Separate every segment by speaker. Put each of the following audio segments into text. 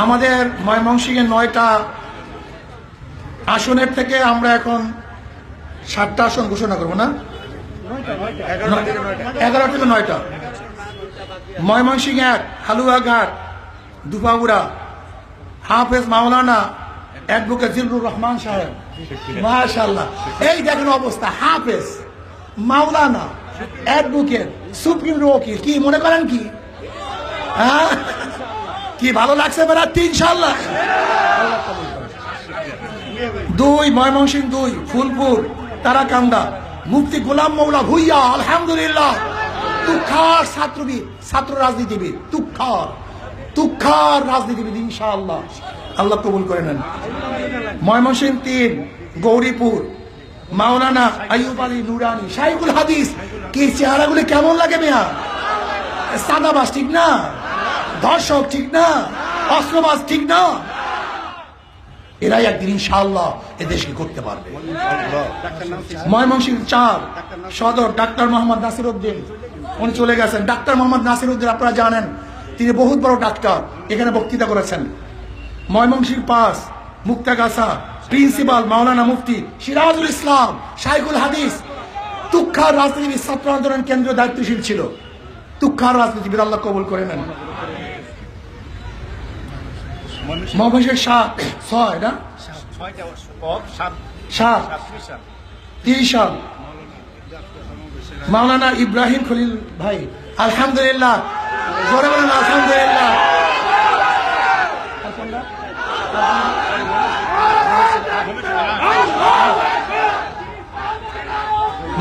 Speaker 1: আমাদের ময়মনসিংহের 9টা আসনের থেকে আমরা এখন 7টা আসন ঘোষণা করবো না, 11 থেকে 9টা। ময়মনসিংহ 1 হালুয়াঘাট দুপাউড়া হাফেজ মাওলানা অ্যাডভোকেট জিল্লুর রহমান সাহেব, মাশাআল্লাহ। এই দেখেন অবস্থা, হাফেজ মাওলানা অ্যাডভোকেট সুপ্রিম ওকিল, কি মনে করেন কি? হ্যাঁ, কি ভালো লাগছে বেড়াতে ইনশাআল্লাহ। 2 ময়মনসিংহ 2 ফুলপুর তারাকান্দা মুফতি গোলাম মৌলা ভুইয়া, আলহামদুলিল্লাহ। তুখার ছাত্র রাজনীতিবিদ, তুখার রাজনীতিবিদ ইনশাআল্লাহ, আল্লাহ কবুল করে নেন। ময়মনসিংহ 3 গৌরীপুর মাওলানা আইয়ুব আলী নুরানি শাইখুল হাদিস। কি চেহারাগুলি কেমন লাগে মিয়া? সাদাবাস ঠিক না, ধর্ষক ঠিক না, অস্ত্রবাজ ঠিক না, এরাই একদিন ইনশাআল্লাহ এ দেশকে করতে পারবে। ময়মনসিংহ 4 সদর ডাক্তার মোহাম্মদ নাসির উদ্দিন, উনি চলে গেছেন। ডাক্তার মোহাম্মদ নাসির উদ্দিন আপনারা জানেন, তিনি বহুত বড় ডাক্তার, এখানে বক্তৃতা করেছেন। ময়মনসিংহ 5 মুক্তাগাছা প্রিন্সিপাল মাওলানা মুফতি সিরাজুল ইসলাম শাইখুল হাদিস, তুখার রাজনীতিবিদ, ছাত্র আন্দোলন কেন্দ্রীয় দায়িত্বশীল ছিল, তুখার রাজনীতিবিদ, আল্লাহ কবুল করে নেন। ময়মনসিংহ 6 না 30 সাল মাওলানা ইব্রাহিম খলিল ভাই, আলহামদুলিল্লাহ, জোরে বলেন আলহামদুলিল্লাহ।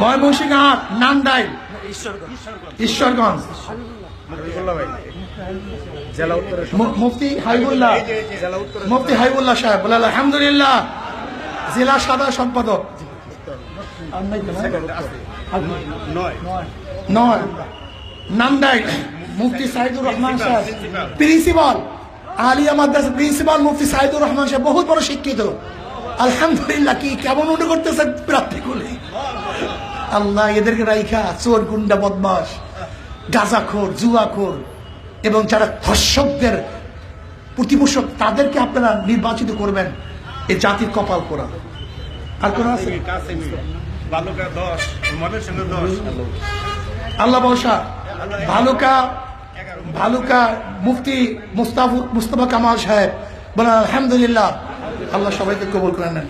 Speaker 1: ময়মনসিংহ 8 নান্দাইল ঈশ্বরগঞ্জ মুফতি হাইবুল্লাহ সাহেব, বলে আলহামদুলিল্লাহ, জেলা সাধারণ সম্পাদক। 9 নান্দাইল মুফতি সাইদুর রহমান সাহেব, প্রিন্সিপাল আলিয়া মাদ্রাসা প্রিন্সিপাল মুফতি সাইদুর রহমান সাহেব, বহুত বড় শিক্ষিত, আলহামদুলিল্লাহ। কি কেমন উন্নতি করতেছে প্রাপ্তি করলে, আল্লাহ এদেরকে রাইখা চোর গুন্ডা বদমাস গাঁজাখোর জুয়াখোর এবং যারা ধর্ষকদের প্রতিপোষক, তাদেরকে আপনারা নির্বাচিত করবেন, এই জাতির কপাল পোড়া। আর কোন আছে? আল্লাহ বর্ষা ভালুকা মুফতি মুস্তাফা কামাল সাহেব, বলেন আলহামদুলিল্লাহ, আল্লাহ সবাইকে কবুল করে নেন।